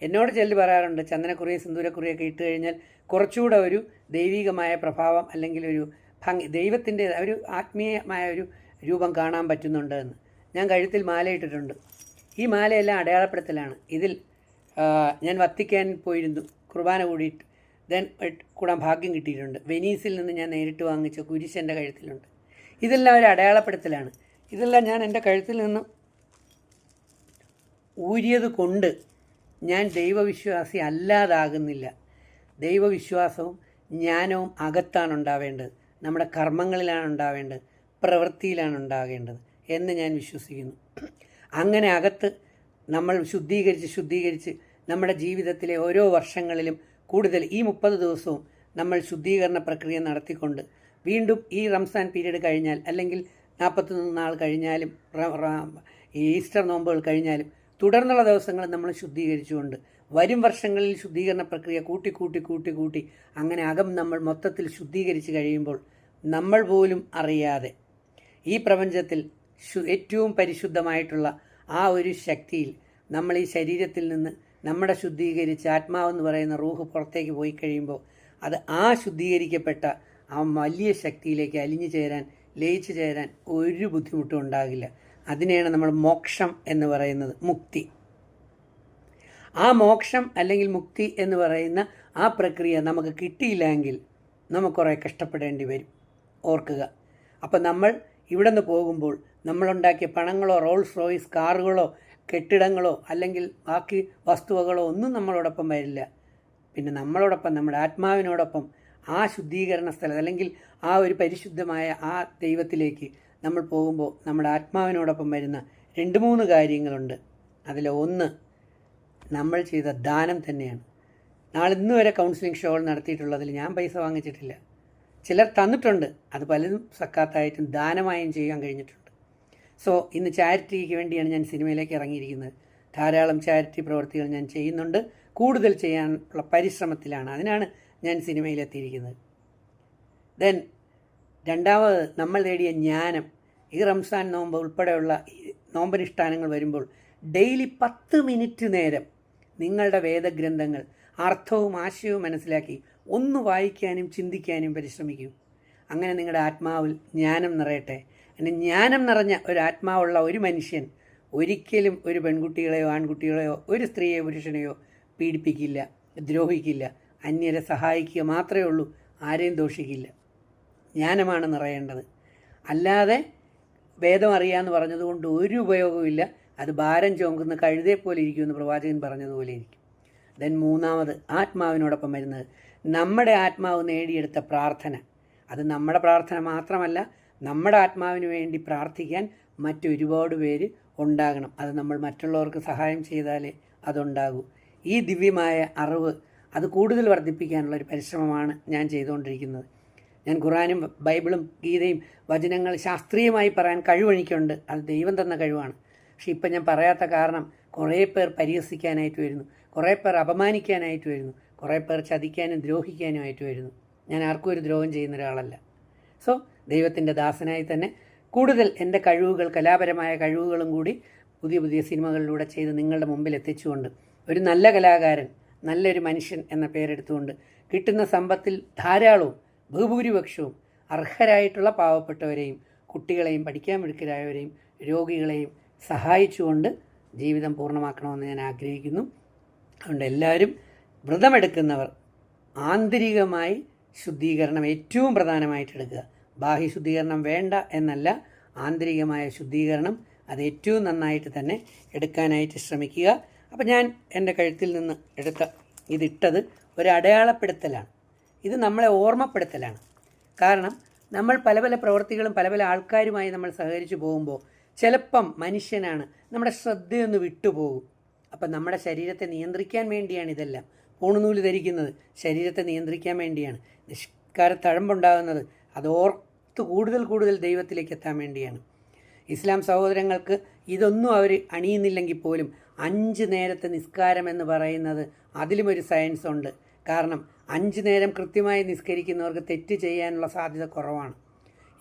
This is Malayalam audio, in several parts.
എന്നോട് ചിലർ പറയാറുണ്ട് ചന്ദനക്കുറി സിന്ദൂരക്കുറിയൊക്കെ ഇട്ട് കഴിഞ്ഞാൽ കുറച്ചുകൂടെ ഒരു ദൈവികമായ പ്രഭാവം അല്ലെങ്കിൽ ഒരു ഭംഗി, ദൈവത്തിൻ്റെ ഒരു ആത്മീയമായ ഒരു രൂപം കാണാൻ പറ്റുന്നുണ്ട് എന്ന്. ഞാൻ കഴുത്തിൽ മാലയിട്ടിട്ടുണ്ട്. ഈ മാലയെല്ലാം അടയാളപ്പെടുത്തലാണ്. ഇതിൽ ഞാൻ വത്തിക്കാനിൽ പോയിരുന്നു, കുർബാന കൂടിയിട്ട് കൂടാൻ ഭാഗ്യം കിട്ടിയിട്ടുണ്ട്. വെനീസിൽ നിന്ന് ഞാൻ നേരിട്ട് വാങ്ങിച്ച കുരിശ് എൻ്റെ കഴുത്തിലുണ്ട്. ഇതെല്ലാം ഒരു അടയാളപ്പെടുത്തലാണ്. ഇതെല്ലാം ഞാൻ എൻ്റെ കഴുത്തിൽ നിന്ന് ഊരിയത് കൊണ്ട് ഞാൻ ദൈവവിശ്വാസി അല്ലാതാകുന്നില്ല. ദൈവവിശ്വാസവും ജ്ഞാനവും അകത്താണ് ഉണ്ടാവേണ്ടത്, നമ്മുടെ കർമ്മങ്ങളിലാണ് ഉണ്ടാവേണ്ടത്, പ്രവൃത്തിയിലാണ് ഉണ്ടാകേണ്ടത് എന്ന് ഞാൻ വിശ്വസിക്കുന്നു. അങ്ങനെ അകത്ത് നമ്മൾ ശുദ്ധീകരിച്ച് നമ്മുടെ ജീവിതത്തിലെ ഓരോ വർഷങ്ങളിലും കൂടുതൽ ഈ 30 ദിവസവും നമ്മൾ ശുദ്ധീകരണ പ്രക്രിയ നടത്തിക്കൊണ്ട് വീണ്ടും ഈ റംസാൻ പീരീഡ് കഴിഞ്ഞാൽ അല്ലെങ്കിൽ 41 നാൾ കഴിഞ്ഞാലും ഈസ്റ്റർ നോമ്പുകൾ കഴിഞ്ഞാലും തുടർന്നുള്ള ദിവസങ്ങൾ നമ്മൾ ശുദ്ധീകരിച്ചുകൊണ്ട് വരും വർഷങ്ങളിൽ ശുദ്ധീകരണ പ്രക്രിയ കൂട്ടി അങ്ങനെ അകം നമ്മൾ മൊത്തത്തിൽ ശുദ്ധീകരിച്ച് കഴിയുമ്പോൾ നമ്മൾ പോലും അറിയാതെ ഈ പ്രപഞ്ചത്തിൽ ഏറ്റവും പരിശുദ്ധമായിട്ടുള്ള ആ ഒരു ശക്തിയിൽ നമ്മൾ ഈ ശരീരത്തിൽ നിന്ന് നമ്മുടെ ശുദ്ധീകരിച്ച് ആത്മാവെന്ന് പറയുന്ന റൂഹ് പുറത്തേക്ക് പോയി കഴിയുമ്പോൾ അത് ആ ശുദ്ധീകരിക്കപ്പെട്ട ആ വലിയ ശക്തിയിലേക്ക് അലിഞ്ഞു ചേരാൻ, ലയിച്ചു ചേരാൻ ഒരു ബുദ്ധിമുട്ടും ഉണ്ടാകില്ല. അതിനെയാണ് നമ്മൾ മോക്ഷം എന്ന് പറയുന്നത്, മുക്തി. ആ മോക്ഷം അല്ലെങ്കിൽ മുക്തി എന്ന് പറയുന്ന ആ പ്രക്രിയ നമുക്ക് കിട്ടിയില്ലെങ്കിൽ നമുക്ക് കുറേ കഷ്ടപ്പെടേണ്ടി വരും, ഓർക്കുക. അപ്പം നമ്മൾ ഇവിടെ നിന്ന് പോകുമ്പോൾ നമ്മളുണ്ടാക്കിയ പണങ്ങളോ റോൾസ് റോയ്സ് കാറുകളോ കെട്ടിടങ്ങളോ അല്ലെങ്കിൽ ബാക്കി വസ്തുവകളോ ഒന്നും നമ്മളോടൊപ്പം വരില്ല. പിന്നെ നമ്മളോടൊപ്പം നമ്മുടെ ആത്മാവിനോടൊപ്പം ആ ശുദ്ധീകരണ സ്ഥലം അല്ലെങ്കിൽ ആ ഒരു പരിശുദ്ധമായ ആ ദൈവത്തിലേക്ക് നമ്മൾ പോകുമ്പോൾ നമ്മുടെ ആത്മാവിനോടൊപ്പം വരുന്ന 2-3 കാര്യങ്ങളുണ്ട്. അതിൽ ഒന്ന് നമ്മൾ ചെയ്ത ദാനം തന്നെയാണ്. ഇന്ന് വരെ കൗൺസിലിംഗ് ഷോകൾ നടത്തിയിട്ടുള്ളതിൽ ഞാൻ പൈസ വാങ്ങിച്ചിട്ടില്ല. ചിലർ തന്നിട്ടുണ്ട്, അത് പലതും സക്കാത്തായിട്ടും ദാനമായും ചെയ്യാൻ കഴിഞ്ഞിട്ടുണ്ട്. സോ ഇന്ന് ചാരിറ്റിക്ക് വേണ്ടിയാണ് ഞാൻ സിനിമയിലേക്ക് ഇറങ്ങിയിരിക്കുന്നത്. ധാരാളം ചാരിറ്റി പ്രവൃത്തികൾ ഞാൻ ചെയ്യുന്നുണ്ട്, കൂടുതൽ ചെയ്യാനുള്ള പരിശ്രമത്തിലാണ്. അതിനാണ് ഞാൻ സിനിമയിലെത്തിയിരിക്കുന്നത്. ദെൻ രണ്ടാമത് നമ്മൾ നേടിയ ജ്ഞാനം. ഈ റംസാൻ നോമ്പ് ഉൾപ്പെടെയുള്ള നോമ്പനുഷ്ഠാനങ്ങൾ വരുമ്പോൾ ഡെയിലി 10 മിനിറ്റ് നേരം നിങ്ങളുടെ വേദഗ്രന്ഥങ്ങൾ അർത്ഥവും ആശയവും മനസ്സിലാക്കി ഒന്ന് വായിക്കാനും ചിന്തിക്കാനും പരിശ്രമിക്കൂ. അങ്ങനെ നിങ്ങളുടെ ആത്മാവിൽ ജ്ഞാനം നിറയട്ടെ. അങ്ങനെ ജ്ഞാനം നിറഞ്ഞ ഒരു ആത്മാവുള്ള ഒരു മനുഷ്യൻ ഒരിക്കലും ഒരു പെൺകുട്ടികളെയോ ആൺകുട്ടികളെയോ ഒരു സ്ത്രീയോ പുരുഷനെയോ പീഡിപ്പിക്കില്ല, ദ്രോഹിക്കില്ല, അന്യരെ സഹായിക്കുക മാത്രമേ ഉള്ളൂ, ആരെയും ദോഷിക്കില്ല. ജ്ഞാനമാണ് നിറയേണ്ടത്. അല്ലാതെ വേദം അറിയാമെന്ന് പറഞ്ഞതുകൊണ്ട് ഒരു ഉപയോഗവുമില്ല. അത് ഭാരം ചോങ്കുന്ന കഴുതയെ പോലെ ഇരിക്കുമെന്ന് പ്രവാചകൻ പറഞ്ഞതുപോലെ ഇരിക്കും. ദെൻ മൂന്നാമത് ആത്മാവിനോടൊപ്പം വരുന്നത് നമ്മുടെ ആത്മാവ് നേടിയെടുത്ത പ്രാർത്ഥന. അത് നമ്മുടെ പ്രാർത്ഥന മാത്രമല്ല, നമ്മുടെ ആത്മാവിന് വേണ്ടി പ്രാർത്ഥിക്കാൻ മറ്റൊരുപാട് പേര് ഉണ്ടാകണം. അത് നമ്മൾ മറ്റുള്ളവർക്ക് സഹായം ചെയ്താലേ അതുണ്ടാകൂ. ഈ ദിവ്യമായ അറിവ് അത് കൂടുതൽ വർദ്ധിപ്പിക്കാനുള്ളൊരു പരിശ്രമമാണ് ഞാൻ ചെയ്തുകൊണ്ടിരിക്കുന്നത്. ഞാൻ ഖുറാനും ബൈബിളും ഗീതയും വചനങ്ങൾ ശാസ്ത്രീയമായി പറയാൻ കഴിവെനിക്കുണ്ട്. അത് ദൈവം തന്ന കഴിവാണ്. പക്ഷെ ഇപ്പം ഞാൻ പറയാത്ത കാരണം കുറേ പേർ പരിഹസിക്കാനായിട്ട് വരുന്നു, കുറേ പേർ അപമാനിക്കാനായിട്ട് വരുന്നു, കുറേ പേർ ചതിക്കാനും ദ്രോഹിക്കാനുമായിട്ട് വരുന്നു. ഞാൻ ആർക്കും ഒരു ദ്രോഹം ചെയ്യുന്ന ഒരാളല്ല. സോ ദൈവത്തിൻ്റെ ദാസനായി തന്നെ കൂടുതൽ എൻ്റെ കഴിവുകൾ, കലാപരമായ കഴിവുകളും കൂടി പുതിയ സിനിമകളിലൂടെ ചെയ്ത് നിങ്ങളുടെ മുമ്പിൽ എത്തിച്ചുകൊണ്ട് ഒരു നല്ല കലാകാരൻ, നല്ലൊരു മനുഷ്യൻ എന്ന പേരെടുത്തുകൊണ്ട് കിട്ടുന്ന സമ്പത്തിൽ ധാരാളവും ബഹുഭൂരിപക്ഷവും അർഹരായിട്ടുള്ള പാവപ്പെട്ടവരെയും കുട്ടികളെയും പഠിക്കാൻ മിടുക്കരായവരെയും രോഗികളെയും സഹായിച്ചുകൊണ്ട് ജീവിതം പൂർണ്ണമാക്കണമെന്ന് ഞാൻ ആഗ്രഹിക്കുന്നു. അതുകൊണ്ട് എല്ലാവരും വ്രതമെടുക്കുന്നവർ ആന്തരികമായി ശുദ്ധീകരണം ഏറ്റവും പ്രധാനമായിട്ട് എടുക്കുക. ബാഹ്യ ശുദ്ധീകരണം വേണ്ട എന്നല്ല, ആന്തരികമായ ശുദ്ധീകരണം അത് ഏറ്റവും നന്നായിട്ട് തന്നെ എടുക്കാനായിട്ട് ശ്രമിക്കുക. അപ്പോൾ ഞാൻ എൻ്റെ കഴുത്തിൽ നിന്ന് ഇതിട്ടത് ഒരു അടയാളപ്പെടുത്തലാണ്. ഇത് നമ്മളെ ഓർമ്മപ്പെടുത്തലാണ്. കാരണം നമ്മൾ പല പ്രവൃത്തികളും പല ആൾക്കാരുമായി നമ്മൾ സഹകരിച്ച് പോകുമ്പോൾ ചിലപ്പം മനുഷ്യനാണ് നമ്മുടെ ശ്രദ്ധയൊന്ന് വിട്ടുപോകും. അപ്പം നമ്മുടെ ശരീരത്തെ നിയന്ത്രിക്കാൻ വേണ്ടിയാണ് ഇതെല്ലാം. പൂണുനൂല് ധരിക്കുന്നത് ശരീരത്തെ നിയന്ത്രിക്കാൻ വേണ്ടിയാണ്. നിഷ്കാര തഴമ്പുണ്ടാകുന്നത് അതോർത്ത് കൂടുതൽ ദൈവത്തിലേക്ക് എത്താൻ വേണ്ടിയാണ്. ഇസ്ലാം സഹോദരങ്ങൾക്ക് ഇതൊന്നും അവർ അണിയുന്നില്ലെങ്കിൽ പോലും 5 നേരത്തെ നിസ്കാരം എന്ന് പറയുന്നത് അതിലും ഒരു സയൻസ് ഉണ്ട്. കാരണം 5 നേരം കൃത്യമായി നിസ്കരിക്കുന്നവർക്ക് തെറ്റ് ചെയ്യാനുള്ള സാധ്യത കുറവാണ്.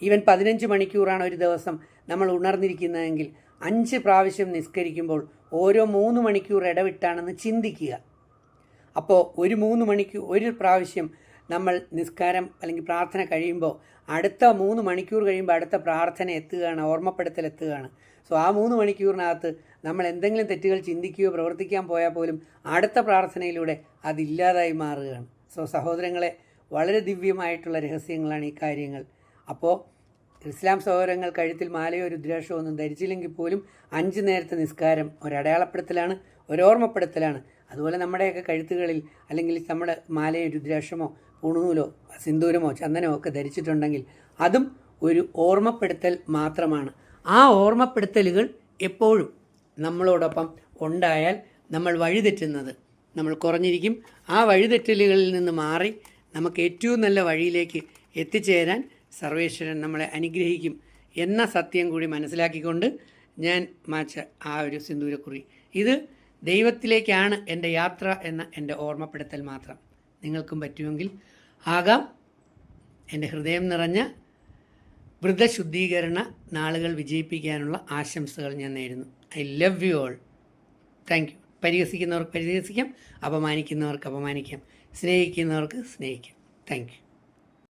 ഈവൻ 15 മണിക്കൂറാണ് ഒരു ദിവസം നമ്മൾ ഉണർന്നിരിക്കുന്നതെങ്കിൽ 5 പ്രാവശ്യം നിസ്കരിക്കുമ്പോൾ ഓരോ 3 മണിക്കൂർ ഇടവിട്ടാണെന്ന് ചിന്തിക്കുക. അപ്പോൾ ഒരു പ്രാവശ്യം നമ്മൾ നിസ്കാരം അല്ലെങ്കിൽ പ്രാർത്ഥന കഴിയുമ്പോൾ അടുത്ത 3 മണിക്കൂർ കഴിയുമ്പോൾ അടുത്ത പ്രാർത്ഥന എത്തുകയാണ്, ഓർമ്മപ്പെടുത്തൽ എത്തുകയാണ്. സോ ആ 3 മണിക്കൂറിനകത്ത് നമ്മൾ എന്തെങ്കിലും തെറ്റുകൾ ചിന്തിക്കുകയോ പ്രവർത്തിക്കാൻ പോയാൽ പോലും അടുത്ത പ്രാർത്ഥനയിലൂടെ അതില്ലാതായി മാറുകയാണ്. സോ സഹോദരങ്ങളെ, വളരെ ദിവ്യമായിട്ടുള്ള രഹസ്യങ്ങളാണ് ഈ കാര്യങ്ങൾ. അപ്പോൾ ഇസ്ലാം സഹോദരങ്ങൾ കഴുത്തിൽ മാലയോ രുദ്രാക്ഷമോ ഒന്നും ധരിച്ചില്ലെങ്കിൽ പോലും 5 നേരത്തെ നിസ്കാരം ഒരടയാളപ്പെടുത്തലാണ്, ഒരോർമ്മപ്പെടുത്തലാണ്. അതുപോലെ നമ്മുടെയൊക്കെ കഴുത്തുകളിൽ അല്ലെങ്കിൽ നമ്മുടെ മാലയോ രുദ്രാക്ഷമോ പുണുനൂലോ സിന്ദൂരമോ ചന്ദനമോ ഒക്കെ ധരിച്ചിട്ടുണ്ടെങ്കിൽ അതും ഒരു ഓർമ്മപ്പെടുത്തൽ മാത്രമാണ്. ആ ഓർമ്മപ്പെടുത്തലുകൾ എപ്പോഴും നമ്മളോടൊപ്പം ഉണ്ടായാൽ നമ്മൾ വഴിതെറ്റുന്നത് നമ്മൾ കുറഞ്ഞിരിക്കും. ആ വഴിതെറ്റലുകളിൽ നിന്ന് മാറി നമുക്ക് ഏറ്റവും നല്ല വഴിയിലേക്ക് എത്തിച്ചേരാൻ സർവേശ്വരൻ നമ്മളെ അനുഗ്രഹിക്കും എന്ന സത്യം കൂടി മനസ്സിലാക്കിക്കൊണ്ട് ഞാൻ മാച്ച ആ ഒരു സിന്ദൂരക്കുറി, ഇത് ദൈവത്തിലേക്കാണ് എൻ്റെ യാത്ര എന്ന എൻ്റെ ഓർമ്മപ്പെടുത്തൽ മാത്രം. നിങ്ങൾക്കും പറ്റുമെങ്കിൽ ആകാം. എൻ്റെ ഹൃദയം നിറഞ്ഞ വ്രതശുദ്ധീകരണ നാളുകൾ വിജയിപ്പിക്കാനുള്ള ആശംസകൾ ഞാൻ നേരുന്നു. I love you all. Thank you. പരിഹസിക്കുന്നവർക്ക് പരിഹസിക്കാം, അപമാനിക്കുന്നവർക്ക് അപമാനിക്കാം, സ്നേഹിക്കുന്നവർക്ക് സ്നേഹിക്കാം. Thank you.